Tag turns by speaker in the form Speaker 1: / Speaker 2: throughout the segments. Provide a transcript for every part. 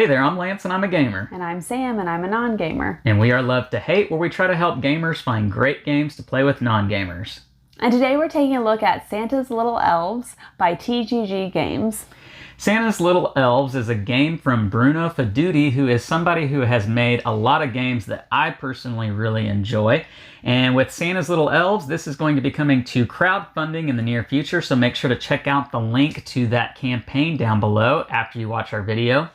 Speaker 1: Hey there, I'm Lance and I'm a gamer.
Speaker 2: And I'm Sam and I'm a non-gamer.
Speaker 1: And we are Love to Hate, where we try to help gamers find great games to play with non-gamers.
Speaker 2: And today we're taking a look at Santa's Little Elves by TGG Games.
Speaker 1: Santa's Little Elves is a game from Bruno Faidutti, who is somebody who has made a lot of games that I personally really enjoy. And with Santa's Little Elves, this is going to be coming to crowdfunding in the near future, so make sure to check out the link to that campaign down below after you watch our video.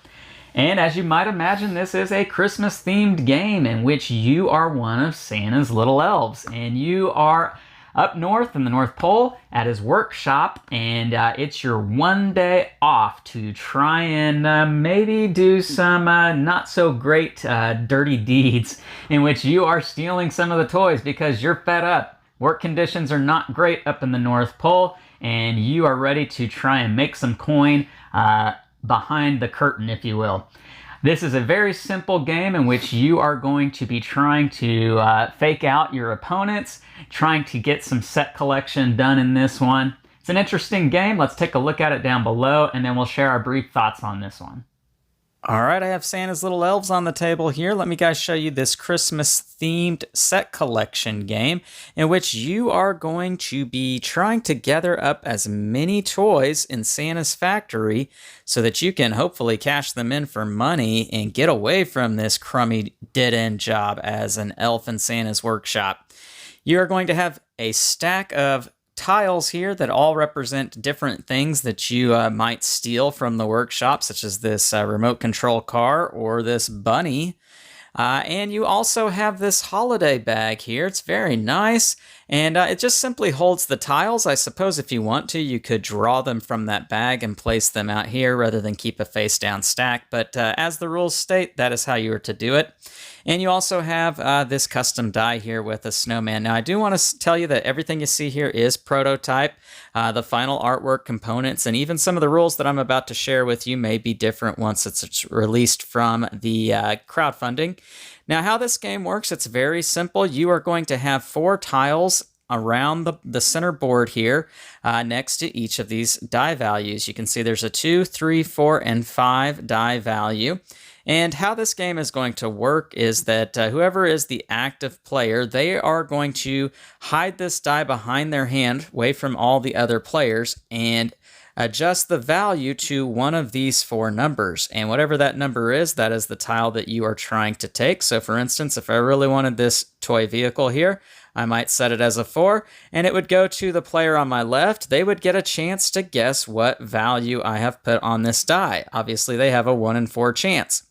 Speaker 1: And as you might imagine, this is a Christmas-themed game in which you are one of Santa's little elves. And you are up north in the North Pole at his workshop, and it's your one day off to try and maybe do some not so great dirty deeds in which you are stealing some of the toys because you're fed up. Work conditions are not great up in the North Pole, and you are ready to try and make some coin behind the curtain, if you will. This is a very simple game in which you are going to be trying to fake out your opponents, trying to get some set collection done in this one. It's an interesting game. Let's take a look at it down below, and then we'll share our brief thoughts on this one. All right, I have Santa's Little Elves on the table here. Let me guys show you this Christmas-themed set collection game in which you are going to be trying to gather up as many toys in Santa's factory so that you can hopefully cash them in for money and get away from this crummy dead-end job as an elf in Santa's workshop. You are going to have a stack of tiles here that all represent different things that you might steal from the workshop, such as this remote control car or this bunny. And you also have this holiday bag here. It's very nice, and it just simply holds the tiles. I suppose if you want to, you could draw them from that bag and place them out here rather than keep a face-down stack, but as the rules state, that is how you are to do it. And you also have this custom die here with a snowman. Now, I do want to tell you that everything you see here is prototype. The final artwork, components, and even some of the rules that I'm about to share with you may be different once it's released from the crowdfunding. Now, how this game works, it's very simple. You are going to have 4 tiles around the center board here next to each of these die values. You can see there's a 2, 3, 4, and 5 die value. And how this game is going to work is that whoever is the active player, they are going to hide this die behind their hand, away from all the other players, and adjust the value to one of these 4 numbers. And whatever that number is, that is the tile that you are trying to take. So for instance, if I really wanted this toy vehicle here, I might set it as a 4, and it would go to the player on my left. They would get a chance to guess what value I have put on this die. Obviously, they have a 1 in 4 chance.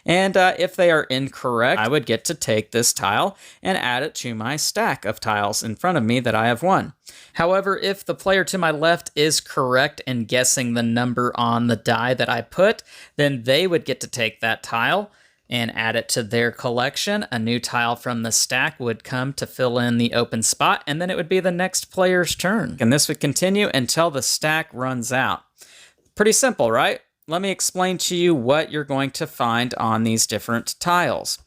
Speaker 1: And if they are incorrect, I would get to take this tile and add it to my stack of tiles in front of me that I have won. However, if the player to my left is correct in guessing the number on the die that I put, then they would get to take that tile and add it to their collection. A new tile from the stack would come to fill in the open spot, and then it would be the next player's turn. And this would continue until the stack runs out. Pretty simple, right? Let me explain to you what you're going to find on these different tiles.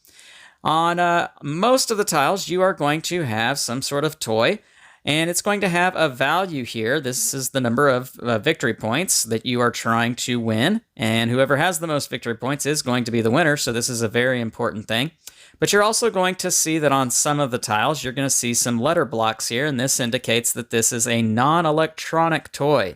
Speaker 1: On most of the tiles, you are going to have some sort of toy, and it's going to have a value here. This is the number of victory points that you are trying to win, and whoever has the most victory points is going to be the winner, so this is a very important thing. But you're also going to see that on some of the tiles, you're going to see some letter blocks here, and this indicates that this is a non-electronic toy.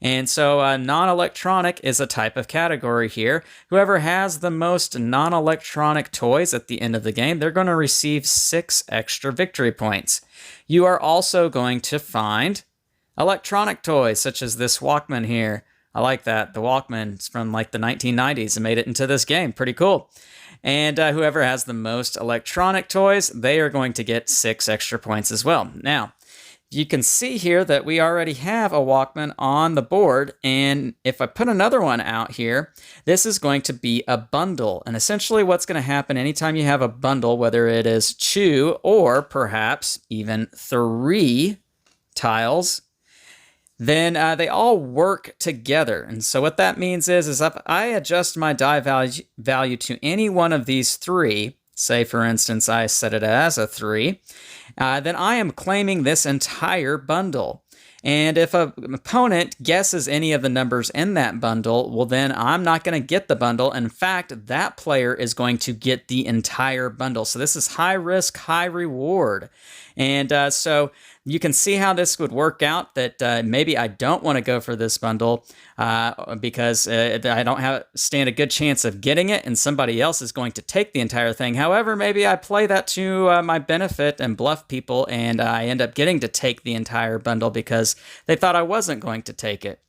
Speaker 1: And so non-electronic is a type of category here. Whoever has the most non-electronic toys at the end of the game, they're going to receive 6 extra victory points. You are also going to find electronic toys, such as this Walkman here. I like that. The Walkman's from like the 1990s and made it into this game. Pretty cool. And whoever has the most electronic toys, they are going to get 6 extra points as well. Now, you can see here that we already have a Walkman on the board, and if I put another one out here, this is going to be a bundle. And essentially what's going to happen anytime you have a bundle, whether it is 2 or perhaps even 3 tiles, then they all work together. And so what that means is if I adjust my die value to any one of these 3, say for instance I set it as a 3, then I am claiming this entire bundle. And if an opponent guesses any of the numbers in that bundle, well, then I'm not going to get the bundle. In fact, that player is going to get the entire bundle. So this is high risk, high reward. And so you can see how this would work out, that maybe I don't want to go for this bundle because I don't stand a good chance of getting it, and somebody else is going to take the entire thing. However, maybe I play that to my benefit and bluff people, and I end up getting to take the entire bundle because they thought I wasn't going to take it.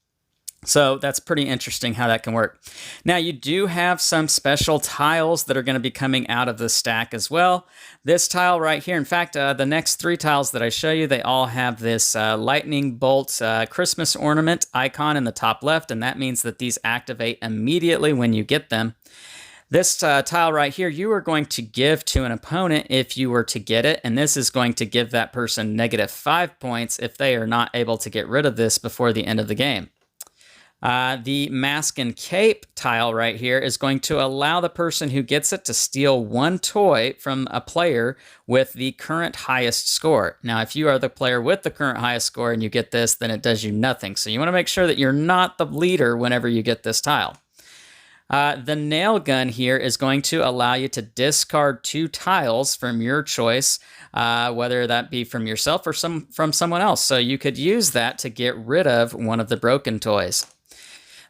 Speaker 1: So that's pretty interesting how that can work. Now, you do have some special tiles that are going to be coming out of the stack as well. This tile right here, in fact, the next 3 tiles that I show you, they all have this lightning bolt Christmas ornament icon in the top left, and that means that these activate immediately when you get them. This tile right here, you are going to give to an opponent if you were to get it, and this is going to give that person -5 points if they are not able to get rid of this before the end of the game. The mask and cape tile right here is going to allow the person who gets it to steal 1 toy from a player with the current highest score. Now, if you are the player with the current highest score and you get this, then it does you nothing. So you want to make sure that you're not the leader whenever you get this tile. The nail gun here is going to allow you to discard 2 tiles from your choice, whether that be from yourself or from someone else. So you could use that to get rid of one of the broken toys.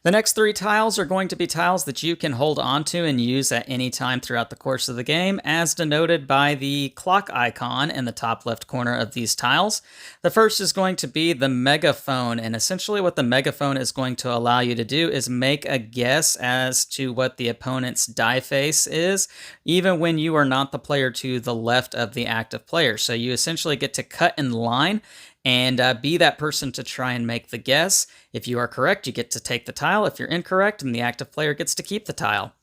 Speaker 1: The next 3 tiles are going to be tiles that you can hold onto and use at any time throughout the course of the game, as denoted by the clock icon in the top left corner of these tiles. The first is going to be the megaphone, and essentially what the megaphone is going to allow you to do is make a guess as to what the opponent's die face is, even when you are not the player to the left of the active player. So you essentially get to cut in line and be that person to try and make the guess. If you are correct, you get to take the tile. If you're incorrect, then the active player gets to keep the tile.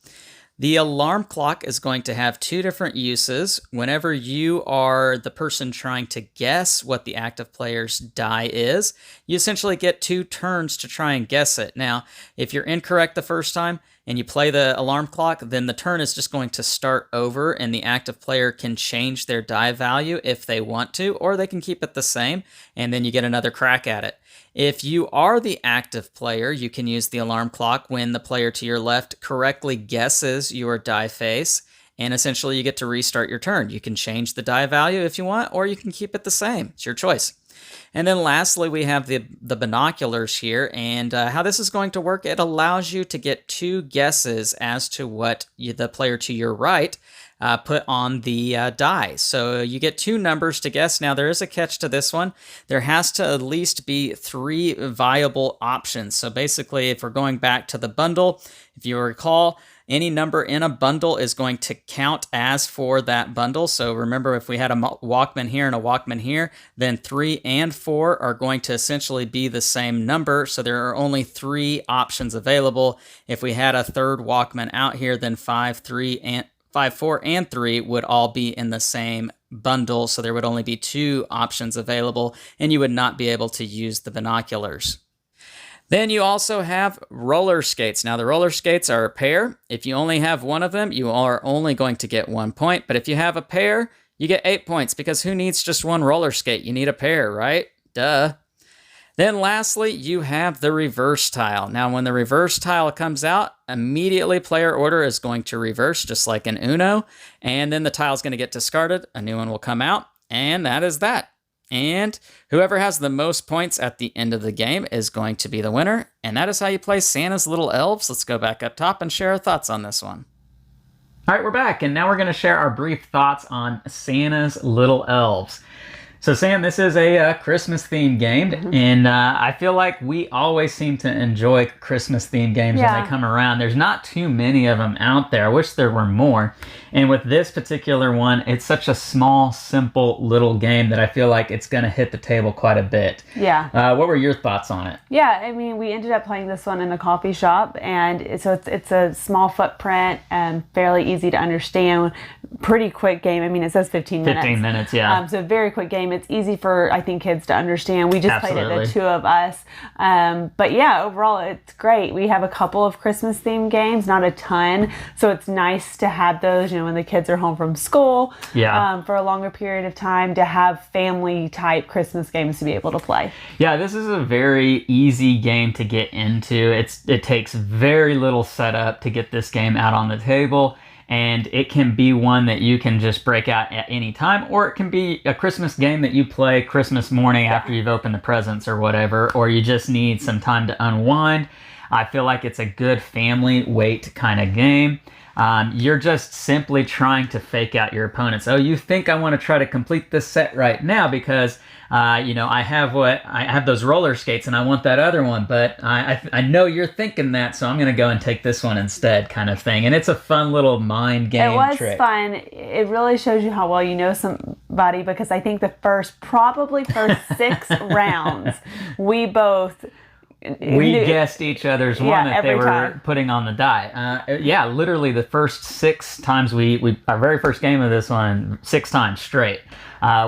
Speaker 1: The alarm clock is going to have 2 different uses. Whenever you are the person trying to guess what the active player's die is, you essentially get 2 turns to try and guess it. Now, if you're incorrect the first time and you play the alarm clock, then the turn is just going to start over, and the active player can change their die value if they want to, or they can keep it the same, and then you get another crack at it. If you are the active player, you can use the alarm clock when the player to your left correctly guesses your die face, and essentially you get to restart your turn. You can change the die value if you want, or you can keep it the same. It's your choice. And then lastly, we have the binoculars here, and how this is going to work, it allows you to get 2 guesses as to what the player to your right put on the die. So you get 2 numbers to guess. Now, there is a catch to this one. There has to at least be 3 viable options. So basically, if we're going back to the bundle, if you recall, any number in a bundle is going to count as for that bundle. So remember, if we had a Walkman here and a Walkman here, then 3 and 4 are going to essentially be the same number. So there are only 3 options available. If we had a third Walkman out here, then 5, 4, and 3 would all be in the same bundle. So there would only be 2 options available, and you would not be able to use the binoculars. Then you also have roller skates. Now, the roller skates are a pair. If you only have one of them, you are only going to get 1 point. But if you have a pair, you get 8 points, because who needs just one roller skate? You need a pair, right? Duh. Then lastly, you have the reverse tile. Now, when the reverse tile comes out, immediately player order is going to reverse, just like in Uno. And then the tile is going to get discarded. A new one will come out. And that is that. And whoever has the most points at the end of the game is going to be the winner. And that is how you play Santa's Little Elves. Let's go back up top and share our thoughts on this one.
Speaker 3: All right, we're back, and now we're going to share our brief thoughts on Santa's Little Elves. So, Sam, this is a Christmas-themed game, and I feel like we always seem to enjoy Christmas-themed games when they come around. There's not too many of them out there. I wish there were more. And with this particular one, it's such a small, simple little game that I feel like it's going to hit the table quite a bit.
Speaker 2: Yeah.
Speaker 3: What were your thoughts on it?
Speaker 2: Yeah, I mean, we ended up playing this one in a coffee shop, and it's a small footprint and fairly easy to understand. Pretty quick game. I mean, it says 15 minutes.
Speaker 3: 15 minutes, yeah.
Speaker 2: So very quick game. game. It's easy for, I think, kids to understand. We just played it, the two of us. But yeah, overall, it's great. We have a couple of Christmas themed games, not a ton. So it's nice to have those, when the kids are home from school for a longer period of time, to have family type Christmas games to be able to play.
Speaker 3: Yeah, this is a very easy game to get into. It takes very little setup to get this game out on the table. And it can be one that you can just break out at any time, or it can be a Christmas game that you play Christmas morning after you've opened the presents or whatever, or you just need some time to unwind. I feel like it's a good family weight kind of game. You're just simply trying to fake out your opponents. Oh, you think I want to try to complete this set right now because I have those roller skates and I want that other one, but I know you're thinking that, so I'm going to go and take this one instead, kind of thing. And it's a fun little mind game trick.
Speaker 2: It was fun. It really shows you how well you know somebody, because I think the first 6 rounds, we both...
Speaker 3: We guessed each other's one that they were putting on the die. Literally the first 6 times our very first game of this one, 6 times straight.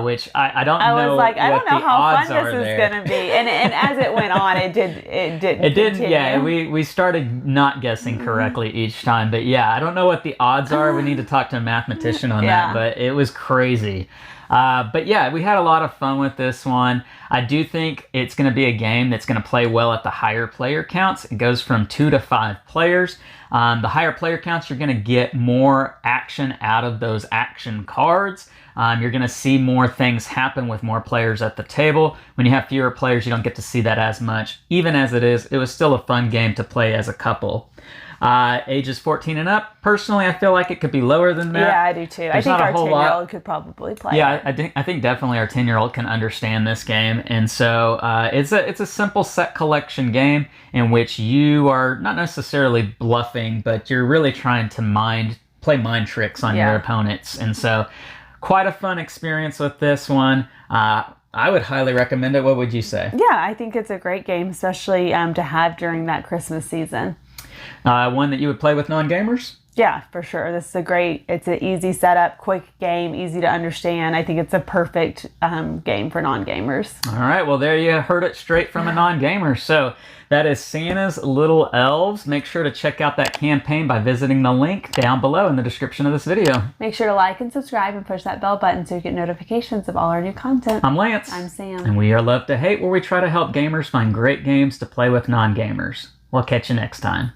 Speaker 3: Which I don't know.
Speaker 2: I was like, I don't know how fun this is
Speaker 3: there.
Speaker 2: going to be. And as it went on, it didn't.
Speaker 3: Yeah, we started not guessing correctly each time. But yeah, I don't know what the odds are. We need to talk to a mathematician on that. But it was crazy. But yeah, we had a lot of fun with this one. I do think it's going to be a game that's going to play well at the higher player counts. It goes from 2 to 5 players. The higher player counts, you're going to get more action out of those action cards. You're going to see more things happen with more players at the table. When you have fewer players, you don't get to see that as much. Even as it was still a fun game to play as a couple. Ages 14 and up. Personally, I feel like it could be lower than that.
Speaker 2: Yeah, I do too. I think our 10-year-old could probably play it.
Speaker 3: I think definitely our 10-year-old can understand this game. And so it's a simple set collection game in which you are not necessarily bluffing, but you're really trying to play mind tricks on your opponents. And so quite a fun experience with this one. I would highly recommend it. What would you say?
Speaker 2: Yeah, I think it's a great game, especially to have during that Christmas season.
Speaker 3: One that you would play with non-gamers?
Speaker 2: Yeah, for sure. It's an easy setup, quick game, easy to understand. I think it's a perfect game for non-gamers.
Speaker 3: All right, well, there you heard it straight from a non-gamer. So that is Santa's Little Elves. Make sure to check out that campaign by visiting the link down below in the description of this video.
Speaker 2: Make sure to like and subscribe and push that bell button so you get notifications of all our new content.
Speaker 3: I'm Lance.
Speaker 2: I'm Sam.
Speaker 3: And we are Love to Hate, where we try to help gamers find great games to play with non-gamers. We'll catch you next time.